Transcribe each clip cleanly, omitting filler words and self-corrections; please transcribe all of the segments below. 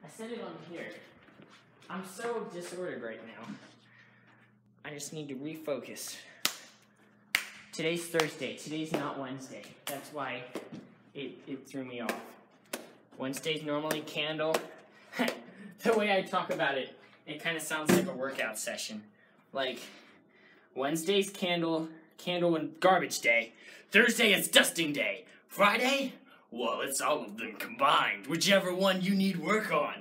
I set it on here. I'm so disordered right now. I just need to refocus. Today's Thursday. Today's not Wednesday. That's why it threw me off. Wednesday's normally candle. The way I talk about it, it kind of sounds like a workout session. Like, Wednesday's candle and garbage day. Thursday is dusting day. Friday? Well, it's all of them combined. Whichever one you need work on.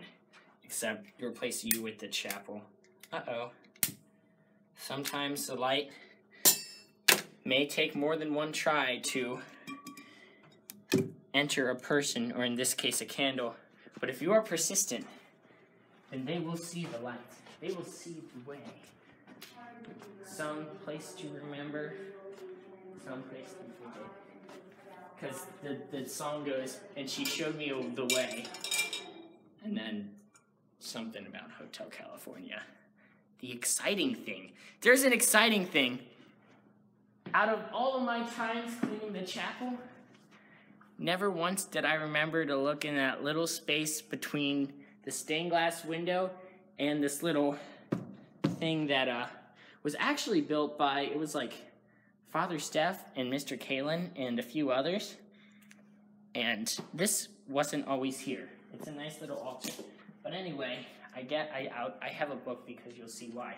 Except replace you with the chapel. Uh-oh. Sometimes the light may take more than one try to enter a person, or in this case, a candle. But if you are persistent, then they will see the light. They will see the way. Some place to remember, some place to forget. Because the song goes, and she showed me the way. And then something about Hotel California. The exciting thing. There's an exciting thing. Out of all of my times cleaning the chapel, never once did I remember to look in that little space between the stained glass window and this little thing that was actually built by, it was like Father Steph and Mr. Kalen and a few others. And this wasn't always here. It's a nice little altar. But anyway, I have a book because you'll see why.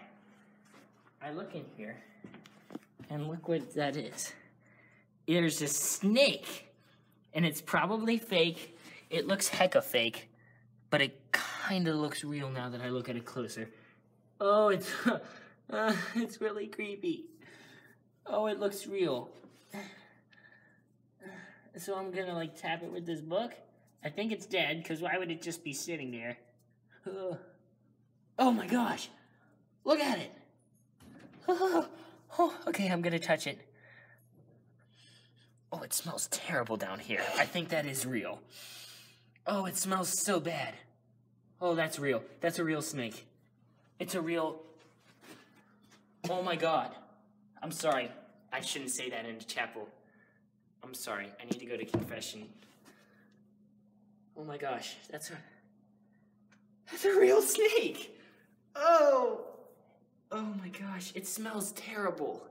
I look in here, and look what that is. There's a snake, and it's probably fake. It looks hecka fake, but it kind of looks real now that I look at it closer. Oh, it's really creepy. Oh, it looks real. So I'm gonna like tap it with this book. I think it's dead, because why would it just be sitting there? Oh my gosh! Look at it! Oh, okay, I'm gonna touch it. Oh, it smells terrible down here. I think that is real. Oh, it smells so bad. Oh, that's real. That's a real snake. It's a real... Oh my god. I'm sorry. I shouldn't say that in the chapel. I'm sorry. I need to go to confession. Oh my gosh. That's a real snake. Oh my gosh. It smells terrible.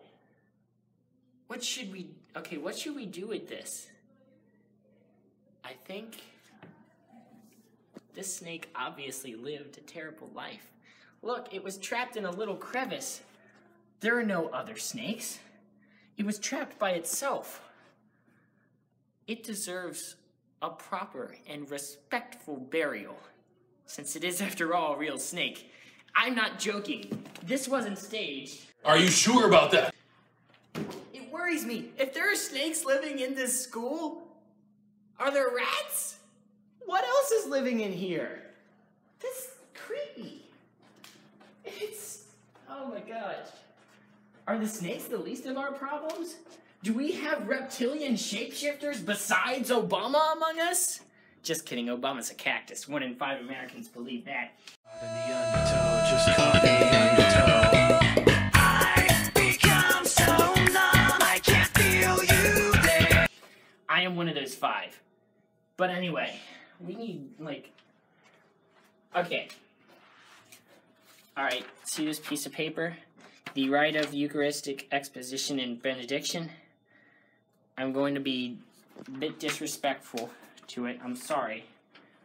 What should we do with this? I think this snake obviously lived a terrible life. Look, it was trapped in a little crevice. There are no other snakes. It was trapped by itself. It deserves a proper and respectful burial, since it is, after all, a real snake. I'm not joking. This wasn't staged. Are you sure about that? It worries me. If there are snakes living in this school, are there rats? What else is living in here? This is creepy. Oh my gosh. Are the snakes the least of our problems? Do we have reptilian shapeshifters besides Obama among us? Just kidding, Obama's a cactus. 1 in 5 Americans believe that. I've become so numb, I can't feel you there. I am one of those 5. But anyway, we need, like... Okay. Alright, see this piece of paper? The rite of Eucharistic exposition and benediction. I'm going to be a bit disrespectful to it. I'm sorry.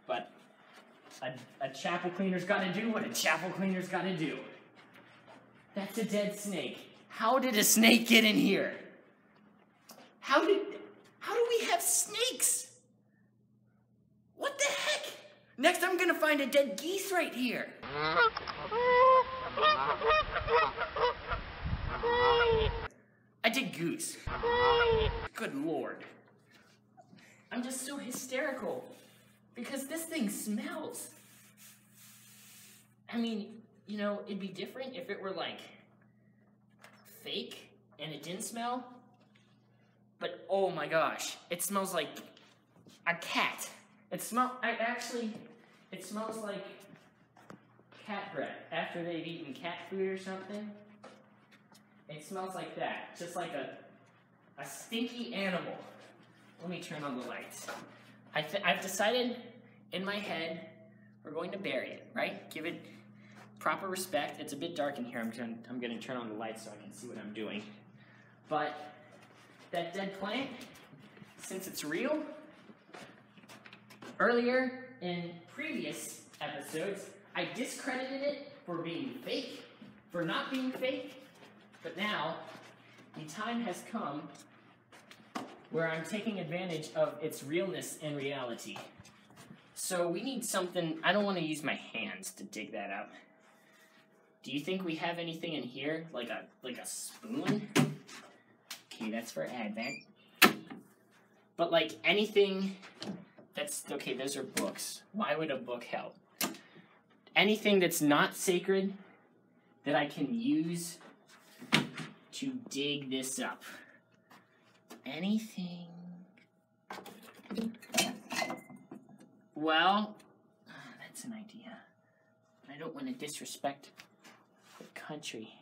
But a chapel cleaner's gotta do what a chapel cleaner's gotta do. That's a dead snake. How did a snake get in here? How do we have snakes? What the heck? Next I'm gonna find a dead geese right here. I did goose. Good lord. I'm just so hysterical because this thing smells. I mean, you know, it'd be different if it were like fake and it didn't smell. But oh my gosh, it smells like a cat. It smells like cat breath after they've eaten cat food or something. It smells like that, just like a stinky animal. Let me turn on the lights. I've decided in my head we're going to bury it, right? Give it proper respect. It's a bit dark in here. I'm going to turn on the lights so I can see what I'm doing. But that dead plant, since it's real, earlier in previous episodes, I discredited it for being fake, for not being fake, but now the time has come where I'm taking advantage of its realness and reality. So we need something. I don't want to use my hands to dig that up. Do you think we have anything in here, like a spoon? Okay, that's for Advent. But like anything that's, okay, those are books. Why would a book help? Anything that's not sacred that I can use to dig this up. Anything. Well, that's an idea. I don't want to disrespect the country.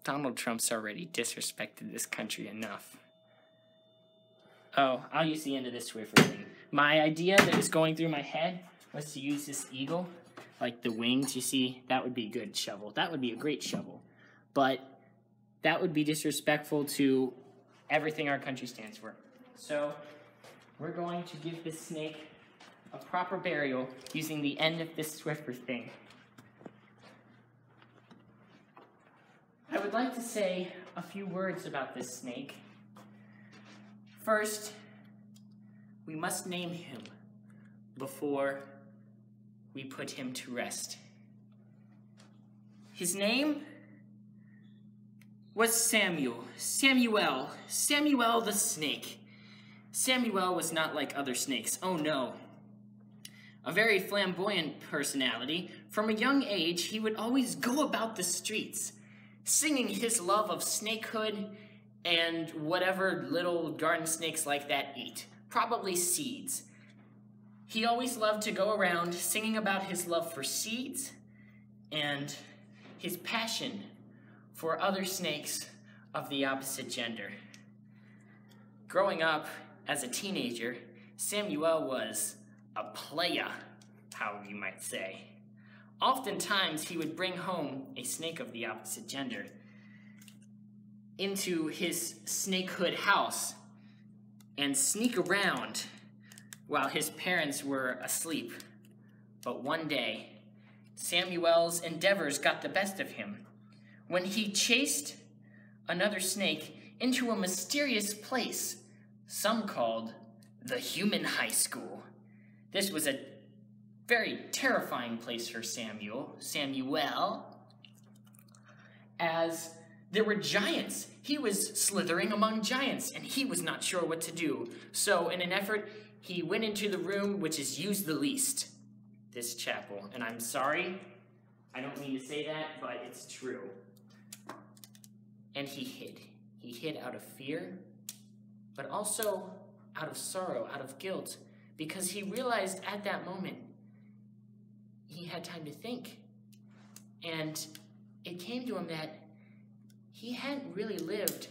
Donald Trump's already disrespected this country enough. Oh, I'll use the end of this Swiffer thing. My idea that was going through my head was to use this eagle, like the wings, you see, that would be a good shovel. That would be a great shovel. But that would be disrespectful to everything our country stands for. So we're going to give this snake a proper burial using the end of this Swiffer thing. I would like to say a few words about this snake. First, we must name him before we put him to rest. His name was Samuel the snake. Samuel was not like other snakes, oh no. A very flamboyant personality. From a young age, he would always go about the streets, singing his love of snakehood and whatever little garden snakes like that eat, probably seeds. He always loved to go around singing about his love for seeds and his passion for other snakes of the opposite gender. Growing up as a teenager, Samuel was a playa, how you might say. Oftentimes, he would bring home a snake of the opposite gender into his snakehood house and sneak around while his parents were asleep. But one day, Samuel's endeavors got the best of him when he chased another snake into a mysterious place some called the Human High School. This was a very terrifying place for Samuel, as there were giants. He was slithering among giants, and he was not sure what to do. So in an effort, he went into the room which is used the least, this chapel. And I'm sorry, I don't mean to say that, but it's true. And he hid. He hid out of fear, but also out of sorrow, out of guilt, because he realized at that moment he had time to think. And it came to him that he hadn't really lived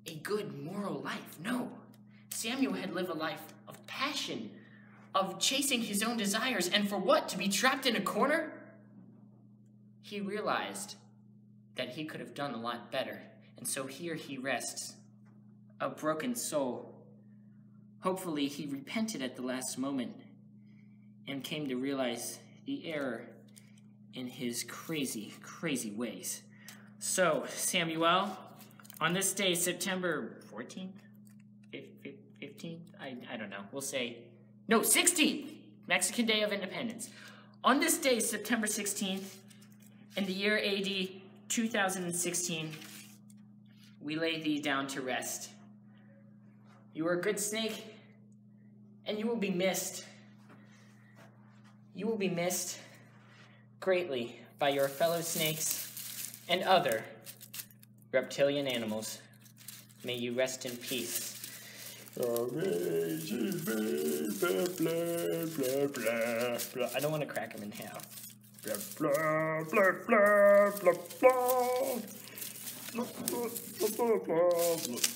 a good moral life. No, Samuel had lived a life of passion, of chasing his own desires, and for what? To be trapped in a corner? He realized that he could have done a lot better, and so here he rests, a broken soul. Hopefully he repented at the last moment and came to realize the error in his crazy, crazy ways. So, Samuel, on this day, September 14th? 15th? I don't know. We'll say, no, 16th! Mexican Day of Independence. On this day, September 16th, in the year AD 2016, we lay thee down to rest. You were a good snake, and you will be missed. You will be missed greatly by your fellow snakes and other reptilian animals. May you rest in peace. I don't want to crack him in half.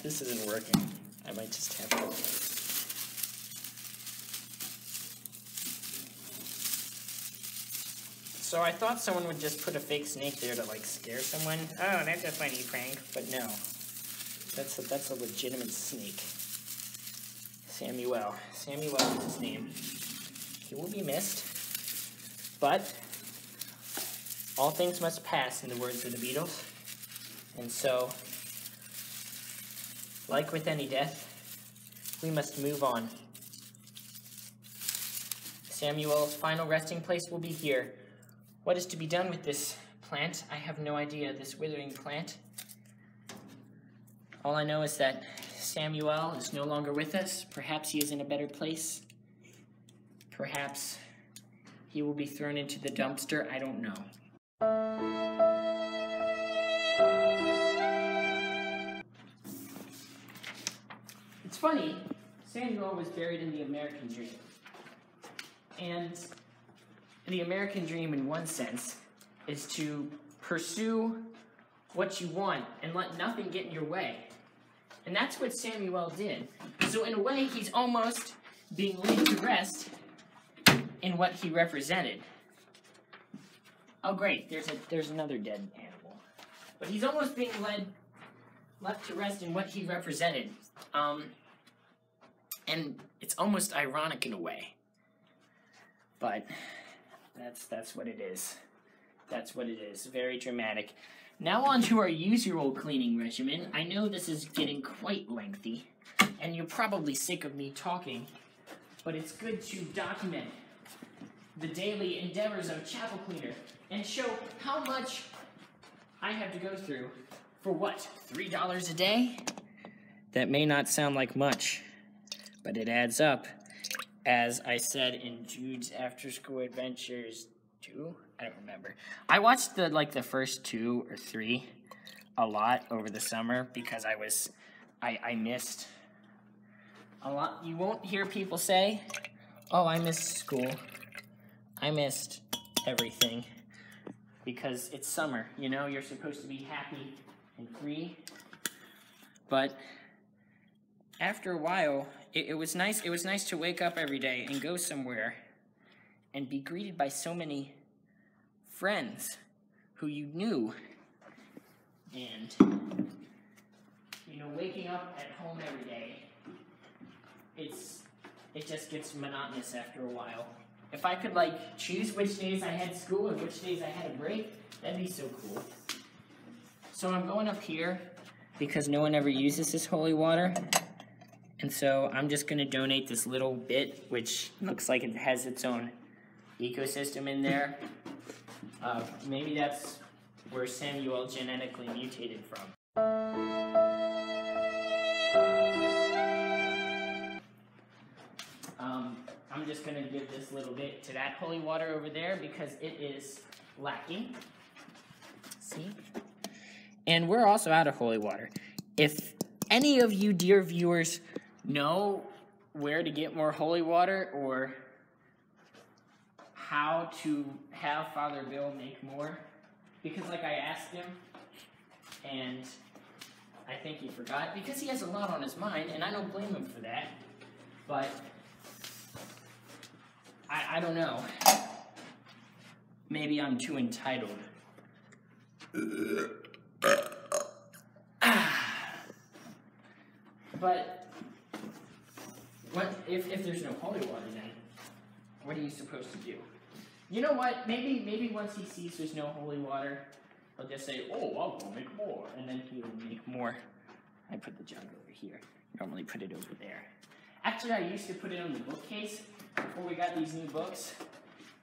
This isn't working. I might just have to. So I thought someone would just put a fake snake there to like scare someone. Oh, that's a funny prank, but no. That's a legitimate snake. Samuel. Samuel is his name. He will be missed, but all things must pass in the words of the Beatles. And so, like with any death, we must move on. Samuel's final resting place will be here. What is to be done with this plant? I have no idea. This withering plant. All I know is that Samuel is no longer with us. Perhaps he is in a better place. Perhaps he will be thrown into the dumpster. I don't know. It's funny, Samuel was buried in the American dream. And the American dream, in one sense, is to pursue what you want and let nothing get in your way. And that's what Samuel did. So in a way, he's almost being laid to rest in what he represented. Oh great, there's another dead animal. But he's almost being left to rest in what he represented. And it's almost ironic in a way. But that's what it is. That's what it is. Very dramatic. Now on to our usual cleaning regimen. I know this is getting quite lengthy, and you're probably sick of me talking, but it's good to document the daily endeavors of a chapel cleaner and show how much I have to go through for what, $3 a day? That may not sound like much, but it adds up. As I said in Jude's After School Adventures 2, I don't remember. I watched the first 2 or 3 a lot over the summer because I missed a lot. You won't hear people say, oh, I missed school. I missed everything because it's summer, you know, you're supposed to be happy and free. But after a while, it was nice to wake up every day and go somewhere and be greeted by so many friends who you knew. And, you know, waking up at home every day, it just gets monotonous after a while. If I could, like, choose which days I had school and which days I had a break, that'd be so cool. So I'm going up here because no one ever uses this holy water. And so I'm just going to donate this little bit, which looks like it has its own ecosystem in there. Maybe that's where Samuel genetically mutated from. I'm just going to give this little bit to that holy water over there because it is lacking. See? And we're also out of holy water. If any of you dear viewers know where to get more holy water or how to have Father Bill make more, because like I asked him and I think he forgot because he has a lot on his mind and I don't blame him for that, but I don't know. Maybe I'm too entitled. But what if there's no holy water then? What are you supposed to do? You know what? Maybe once he sees there's no holy water, he'll just say, "Oh, I'll go make more," and then he will make more. I put the jug over here. Normally put it over there. Actually, I used to put it on the bookcase before we got these new books.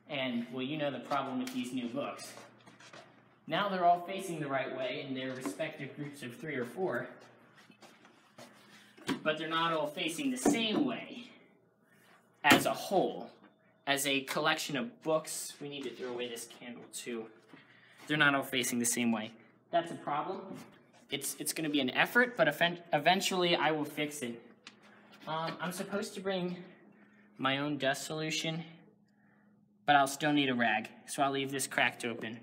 And, well, you know the problem with these new books. Now they're all facing the right way in their respective groups of 3 or 4. But they're not all facing the same way as a whole. As a collection of books, we need to throw away this candle too. They're not all facing the same way. That's a problem. It's going to be an effort, but eventually I will fix it. I'm supposed to bring my own dust solution, but I'll still need a rag, so I'll leave this cracked open.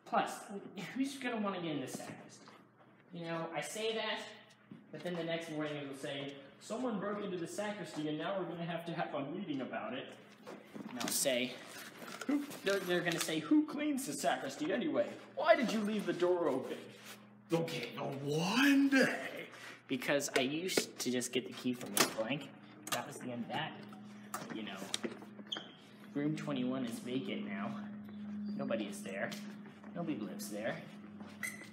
Plus, who's going to want to get in the sacristy? You know, I say that, but then the next morning it will say, someone broke into the sacristy and now we're going to have a meeting about it. And I'll say, They're gonna say, who cleans the sacristy anyway? Why did you leave the door open? Okay, no one day. Because I used to just get the key from this blank. That was the end of that. You know, room 21 is vacant now. Nobody is there. Nobody lives there.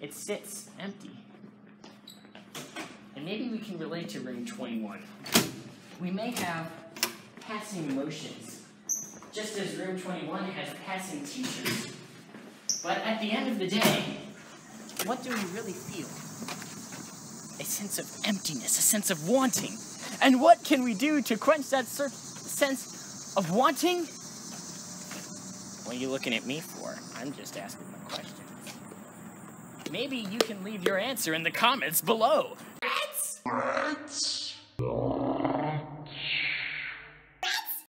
It sits empty. And maybe we can relate to room 21. We may have passing emotions, just as room 21 has passing teachers. But at the end of the day, what do we really feel? A sense of emptiness, a sense of wanting. And what can we do to quench that sense of wanting? What are you looking at me for? I'm just asking the questions. Maybe you can leave your answer in the comments below. Rats!